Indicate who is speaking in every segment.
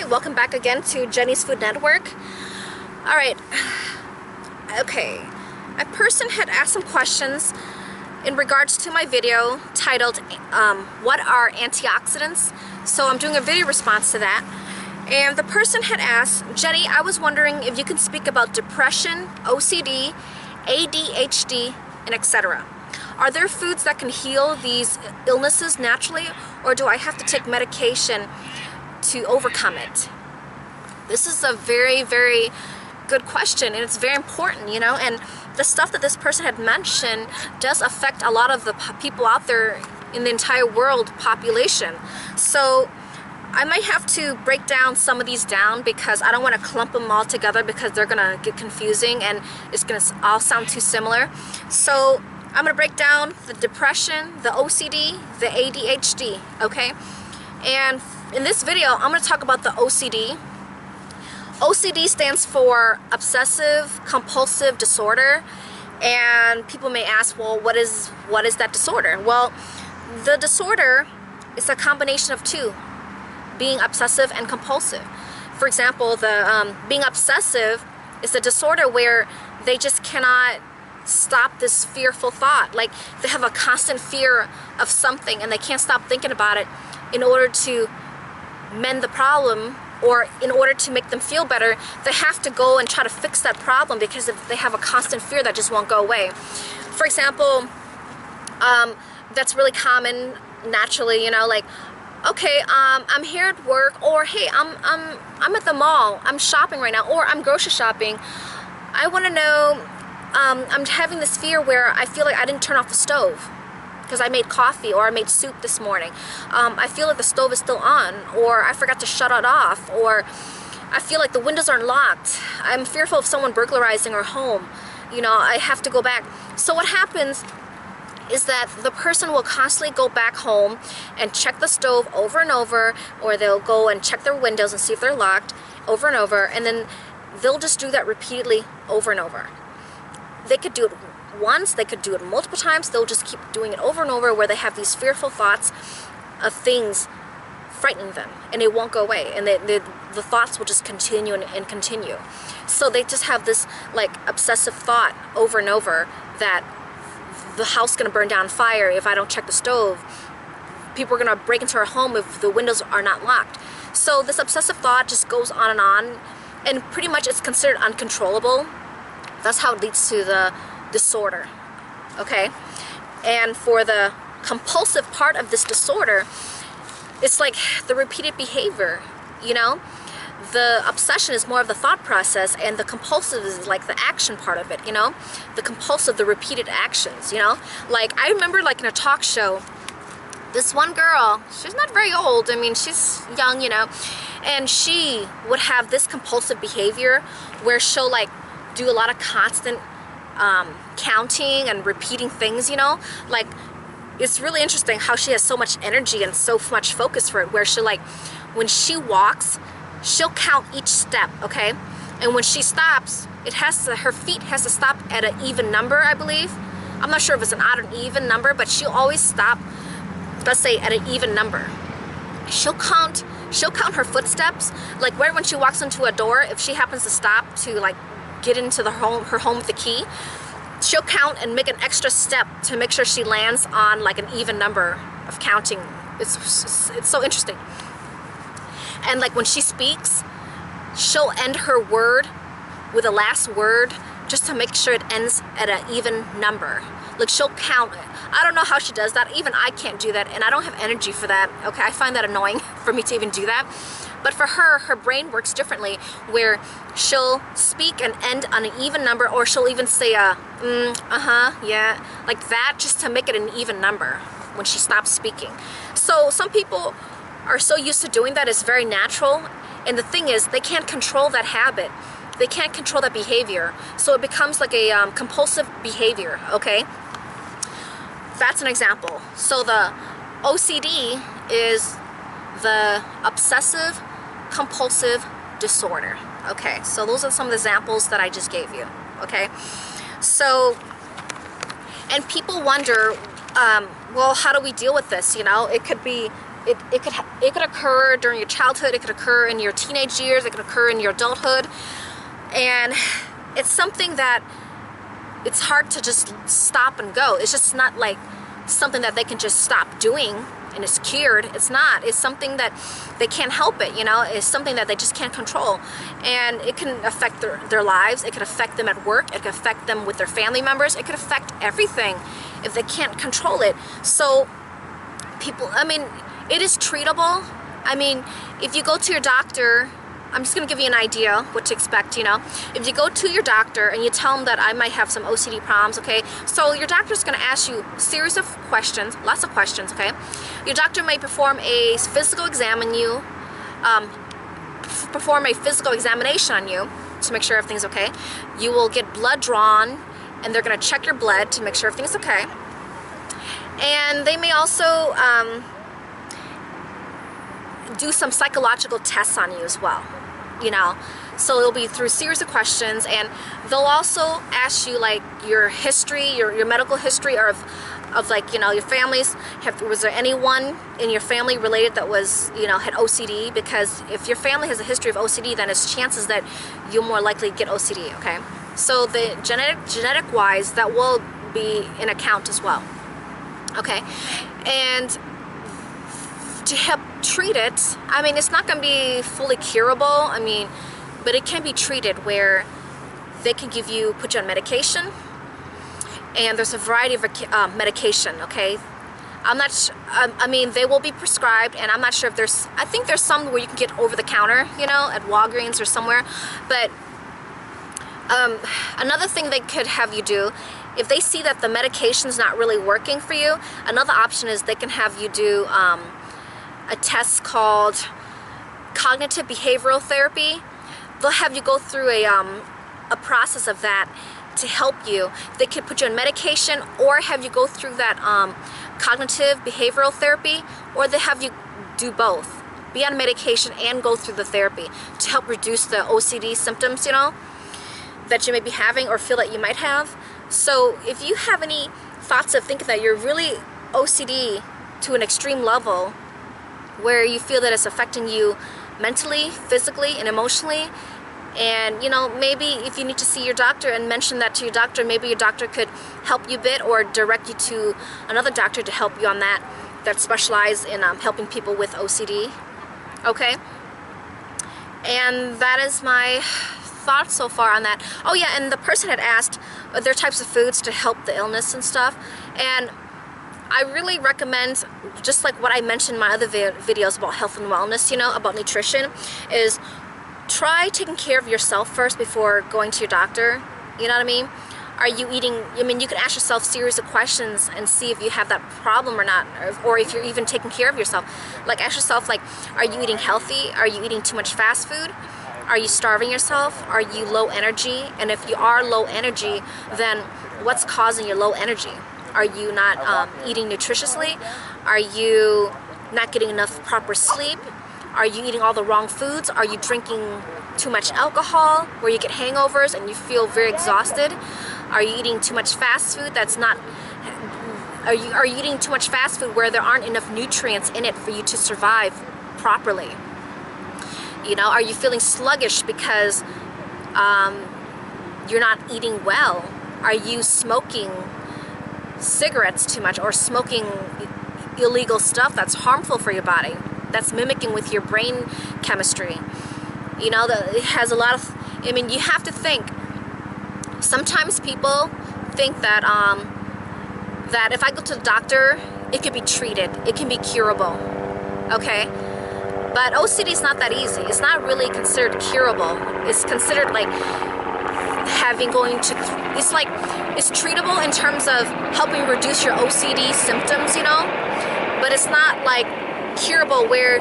Speaker 1: Alright, welcome back again to Jenny's Food Network. Alright, okay. A person had asked some questions in regards to my video titled, What are antioxidants? So I'm doing a video response to that. And the person had asked, Jenny, I was wondering if you can speak about depression, OCD, ADHD, and etc. Are there foods that can heal these illnesses naturally, or do I have to take medication to overcome it? This is a very, very good question, and it's very important, you know, and the stuff that this person had mentioned does affect a lot of the people out there in the entire world population. So I might have to break down some of these down because I don't want to clump them all together because they're gonna get confusing and it's gonna all sound too similar. So I'm gonna break down the depression, the OCD, the ADHD, okay? And in this video, I'm going to talk about the OCD. OCD stands for Obsessive Compulsive Disorder. And people may ask, well, what is that disorder? Well, the disorder is a combination of two, being obsessive and compulsive. For example, the being obsessive is a disorder where they just cannot stop this fearful thought. Like, they have a constant fear of something and they can't stop thinking about it in order to mend the problem, or in order to make them feel better, they have to go and try to fix that problem because if they have a constant fear that just won't go away. For example, that's really common naturally, you know, like, okay, I'm here at work, or hey, I'm at the mall, I'm shopping right now, or I'm grocery shopping. I want to know, I'm having this fear where I feel like I didn't turn off the stove because I made coffee or I made soup this morning. I feel like the stove is still on, or I forgot to shut it off, or I feel like the windows aren't locked. I'm fearful of someone burglarizing our home. You know, I have to go back. So what happens is that the person will constantly go back home and check the stove over and over, or they'll go and check their windows and see if they're locked over and over, and then they'll just do that repeatedly over and over. They could do it once, they could do it multiple times, they'll just keep doing it over and over where they have these fearful thoughts of things frightening them and it won't go away, and the thoughts will just continue and continue. So they just have this like obsessive thought over and over that the house is going to burn down fire if I don't check the stove, people are going to break into our home if the windows are not locked. So this obsessive thought just goes on, and pretty much it's considered uncontrollable. That's how it leads to the disorder, okay? And for the compulsive part of this disorder, it's like the repeated behavior, you know? The obsession is more of the thought process, and the compulsive is like the action part of it, you know? The compulsive, the repeated actions, you know? Like, I remember like in a talk show, this one girl, she's not very old, I mean, she's young, you know? And she would have this compulsive behavior where she'll like do a lot of constant counting and repeating things, you know? Like, it's really interesting how she has so much energy and so much focus for it, where she like, when she walks, she'll count each step, okay? And when she stops, her feet has to stop at an even number, I believe. I'm not sure if it's an odd or even number, but she'll always stop, let's say, at an even number. She'll count her footsteps, like right when she walks into a door, if she happens to stop to like get into her home with the key, she'll count and make an extra step to make sure she lands on like an even number of counting. It's so interesting. And like when she speaks, she'll end her word with the last word just to make sure it ends at an even number. Like, she'll count. I don't know how she does that. Even I can't do that, and I don't have energy for that. Okay, I find that annoying for me to even do that. But for her, her brain works differently, where she'll speak and end on an even number, or she'll even say yeah, like that, just to make it an even number when she stops speaking. So some people are so used to doing that, it's very natural. And the thing is, they can't control that habit. They can't control that behavior. So it becomes like a compulsive behavior, okay? That's an example. So the OCD is the Obsessive Compulsive Disorder. Okay, so those are some of the examples that I just gave you, okay? So, and people wonder, well, how do we deal with this, you know? It could be it could occur during your childhood, it could occur in your teenage years, it could occur in your adulthood, and it's something that it's hard to just stop and go. It's just not like something that they can just stop doing and it's cured. It's not. It's something that they can't help it, you know. It's something that they just can't control, and it can affect their lives. It could affect them at work. It could affect them with their family members. It could affect everything if they can't control it. So people, I mean, it is treatable. I mean, if you go to your doctor, I'm just going to give you an idea what to expect, you know. If you go to your doctor and you tell them that I might have some OCD problems, okay, so your doctor's going to ask you a series of questions, lots of questions, okay. Your doctor may perform a physical exam on you, perform a physical examination on you to make sure everything's okay. You will get blood drawn, and they're going to check your blood to make sure everything's okay. And they may also do some psychological tests on you as well, you know. So it'll be through a series of questions, and they'll also ask you like your history, your medical history, or of like, you know, your families. Was there anyone in your family related that was, you know, had OCD? Because if your family has a history of OCD, then it's chances that you're more likely to get OCD, okay? So the genetic wise, that will be in account as well, okay? And to help treat it, I mean, it's not going to be fully curable, I mean, but it can be treated where they can put you on medication, and there's a variety of medication, okay? I'm not I mean, they will be prescribed, and I'm not sure if I think there's some where you can get over the counter, you know, at Walgreens or somewhere. But another thing they could have you do, if they see that the medication's not really working for you, another option is they can have you do a test called cognitive behavioral therapy. They'll have you go through a process of that to help you. They could put you on medication, or have you go through that cognitive behavioral therapy, or they have you do both, be on medication and go through the therapy to help reduce the OCD symptoms, you know, that you may be having or feel that you might have. So if you have any thoughts of thinking that you're really OCD to an extreme level, where you feel that it's affecting you mentally, physically, and emotionally, and, you know, maybe if you need to see your doctor and mention that to your doctor, maybe your doctor could help you a bit or direct you to another doctor to help you on that specialize in helping people with OCD, okay? And that is my thoughts so far on that. Oh yeah, and the person had asked, are there types of foods to help the illness and stuff? And I really recommend, just like what I mentioned in my other videos about health and wellness, you know, about nutrition, is try taking care of yourself first before going to your doctor. You know what I mean? Are you eating, I mean, you can ask yourself a series of questions and see if you have that problem or not, or if you're even taking care of yourself. Like, ask yourself, like, are you eating healthy? Are you eating too much fast food? Are you starving yourself? Are you low energy? And if you are low energy, then what's causing your low energy? Are you not eating nutritiously? Are you not getting enough proper sleep? Are you eating all the wrong foods? Are you drinking too much alcohol where you get hangovers and you feel very exhausted? Are you eating too much fast food that's not... Are you eating too much fast food where there aren't enough nutrients in it for you to survive properly? You know, are you feeling sluggish because you're not eating well? Are you smoking cigarettes too much, or smoking illegal stuff that's harmful for your body, that's mimicking with your brain chemistry? You know, it has a lot of, I mean, you have to think. Sometimes people think that that if I go to the doctor, it could be treated, it can be curable, okay? But OCD is not that easy. It's not really considered curable. It's considered like it's treatable in terms of helping reduce your OCD symptoms, you know, but it's not like curable where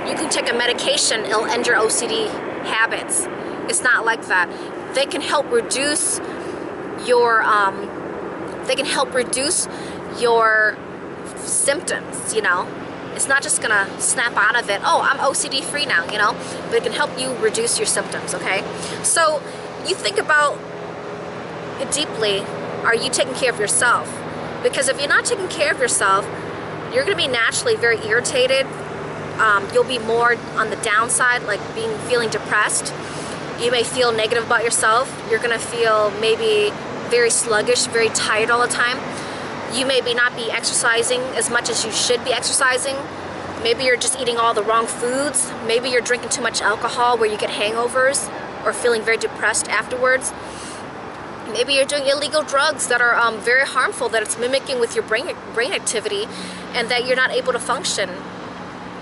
Speaker 1: you can take a medication, it'll end your OCD habits. It's not like that. They can help reduce your symptoms, you know. It's not just gonna snap out of it, oh, I'm OCD free now, you know, but it can help you reduce your symptoms, okay? So you think about it deeply. Are you taking care of yourself? Because if you're not taking care of yourself, you're gonna be naturally very irritated, you'll be more on the downside, like feeling depressed. You may feel negative about yourself. You're gonna feel maybe very sluggish, very tired all the time. You may not be exercising as much as you should be exercising. Maybe you're just eating all the wrong foods. Maybe you're drinking too much alcohol where you get hangovers or feeling very depressed afterwards. Maybe you're doing illegal drugs that are very harmful, that it's mimicking with your brain activity, and that you're not able to function.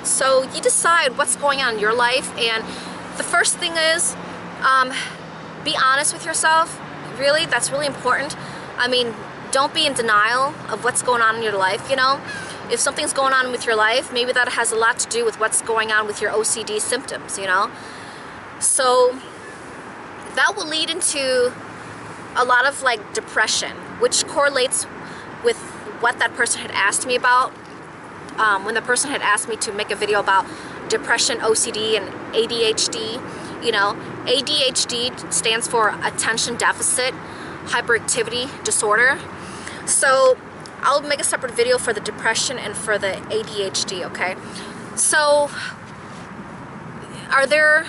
Speaker 1: So you decide what's going on in your life, and the first thing is be honest with yourself. Really, that's really important. I mean, don't be in denial of what's going on in your life, you know. If something's going on with your life, maybe that has a lot to do with what's going on with your OCD symptoms, you know. So that will lead into a lot of like depression, which correlates with what that person had asked me about. When the person had asked me to make a video about depression, OCD, and ADHD. You know, ADHD stands for Attention Deficit Hyperactivity Disorder. So I'll make a separate video for the depression and for the ADHD, okay? So are there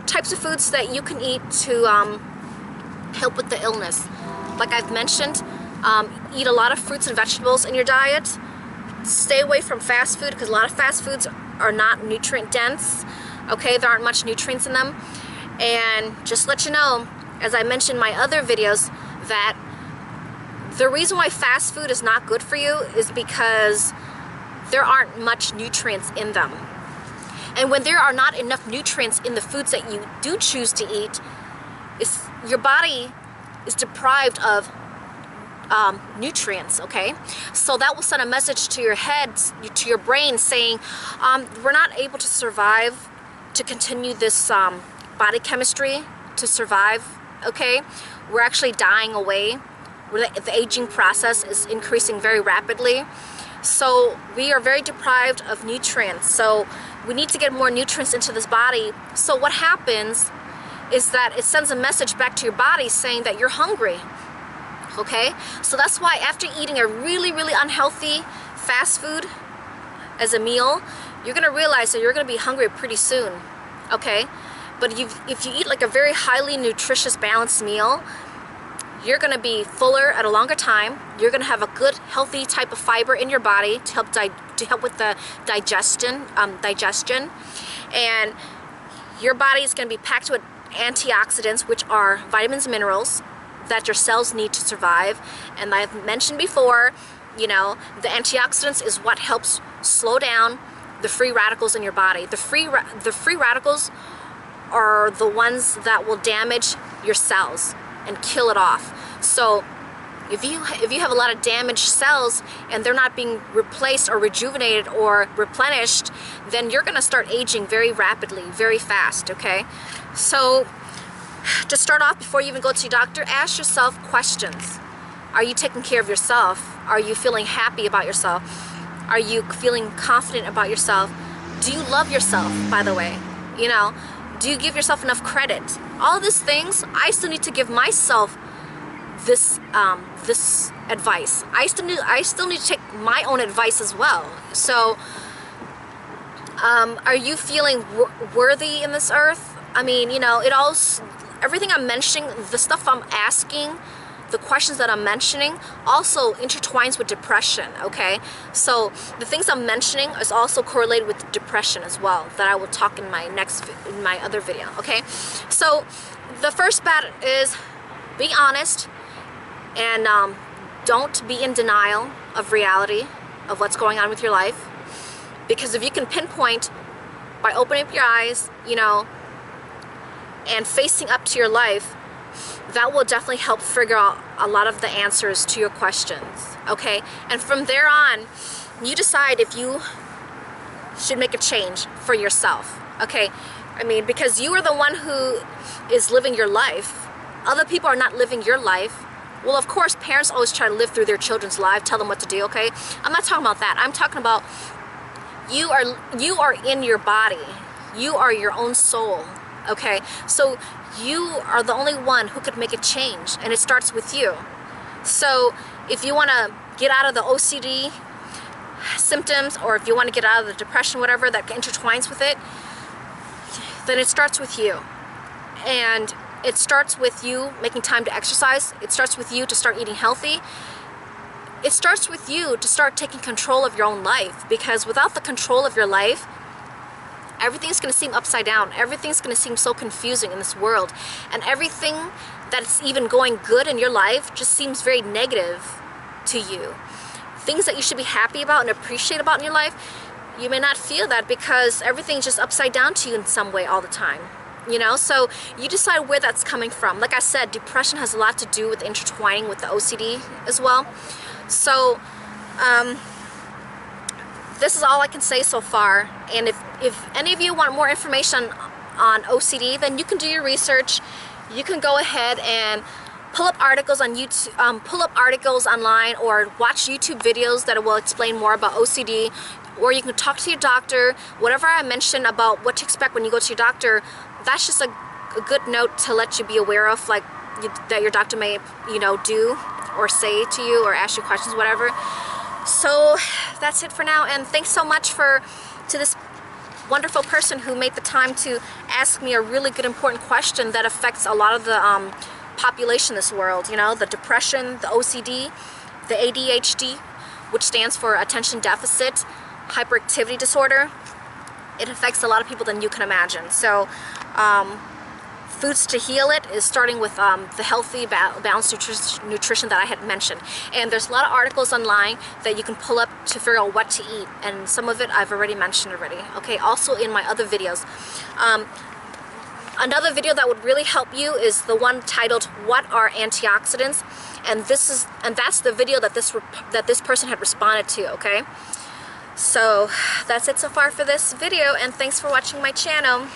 Speaker 1: types of foods that you can eat to help with the illness? Like I've mentioned, eat a lot of fruits and vegetables in your diet. Stay away from fast food, because a lot of fast foods are not nutrient dense. Okay, there aren't much nutrients in them. And just to let you know, as I mentioned in my other videos, that the reason why fast food is not good for you is because there aren't much nutrients in them. And when there are not enough nutrients in the foods that you do choose to eat, your body is deprived of nutrients, okay? So that will send a message to your head, to your brain, saying, we're not able to survive, to continue this body chemistry, to survive, okay? We're actually dying away. The aging process is increasing very rapidly. So we are very deprived of nutrients. So we need to get more nutrients into this body. So what happens is that it sends a message back to your body saying that you're hungry. Okay, so that's why after eating a really, really unhealthy fast food as a meal, you're gonna realize that you're gonna be hungry pretty soon. Okay, but if you eat like a very highly nutritious, balanced meal, you're gonna be fuller at a longer time. You're gonna have a good, healthy type of fiber in your body to help with the digestion, and your body is gonna be packed with antioxidants, which are vitamins and minerals that your cells need to survive. And I've mentioned before, you know, the antioxidants is what helps slow down the free radicals in your body. The free radicals are the ones that will damage your cells and kill it off. So if you have a lot of damaged cells and they're not being replaced or rejuvenated or replenished, then you're gonna start aging very rapidly, very fast, okay? So to start off, before you even go to your doctor, ask yourself questions. Are you taking care of yourself? Are you feeling happy about yourself? Are you feeling confident about yourself? Do you love yourself, by the way? You know, do you give yourself enough credit? All these things, I still need to give myself this this advice. I still need to take my own advice as well. So, are you feeling worthy in this earth? I mean, you know, everything I'm mentioning, the stuff I'm asking, the questions that I'm mentioning also intertwines with depression, okay? So the things I'm mentioning is also correlated with depression as well, that I will talk in my other video, okay? So the first bet is be honest, and don't be in denial of reality of what's going on with your life. Because if you can pinpoint by opening up your eyes, you know, and facing up to your life, that will definitely help figure out a lot of the answers to your questions, okay? And from there on, you decide if you should make a change for yourself, okay? I mean, because you are the one who is living your life. Other people are not living your life. Well, of course, parents always try to live through their children's life, tell them what to do, okay? I'm not talking about that. I'm talking about you are in your body. You are your own soul. Okay, so you are the only one who could make a change, and it starts with you. So if you want to get out of the OCD symptoms, or if you want to get out of the depression, whatever that intertwines with it, then it starts with you. And it starts with you making time to exercise. It starts with you to start eating healthy. It starts with you to start taking control of your own life, because without the control of your life, everything's going to seem upside down. Everything's going to seem so confusing in this world. And everything that's even going good in your life just seems very negative to you. Things that you should be happy about and appreciate about in your life, you may not feel that because everything's just upside down to you in some way all the time. You know, so you decide where that's coming from. Like I said, depression has a lot to do with intertwining with the OCD as well. So this is all I can say so far. And if any of you want more information on OCD, then you can do your research. You can go ahead and pull up articles on YouTube, pull up articles online, or watch YouTube videos that will explain more about OCD. Or you can talk to your doctor. Whatever I mentioned about what to expect when you go to your doctor, that's just a good note to let you be aware of, like that your doctor may, you know, do or say to you or ask you questions, whatever. So that's it for now, and thanks so much to this wonderful person who made the time to ask me a really good important question that affects a lot of the population in this world. You know, the depression, the OCD, the ADHD, which stands for attention deficit hyperactivity disorder. It affects a lot of people than you can imagine. So foods to heal it is starting with the healthy balanced nutrition that I had mentioned, and there's a lot of articles online that you can pull up to figure out what to eat, and some of it I've already mentioned already. Okay, also in my other videos. Another video that would really help you is the one titled "What Are Antioxidants?" and that's the video that this person had responded to. Okay, so that's it so far for this video, and thanks for watching my channel.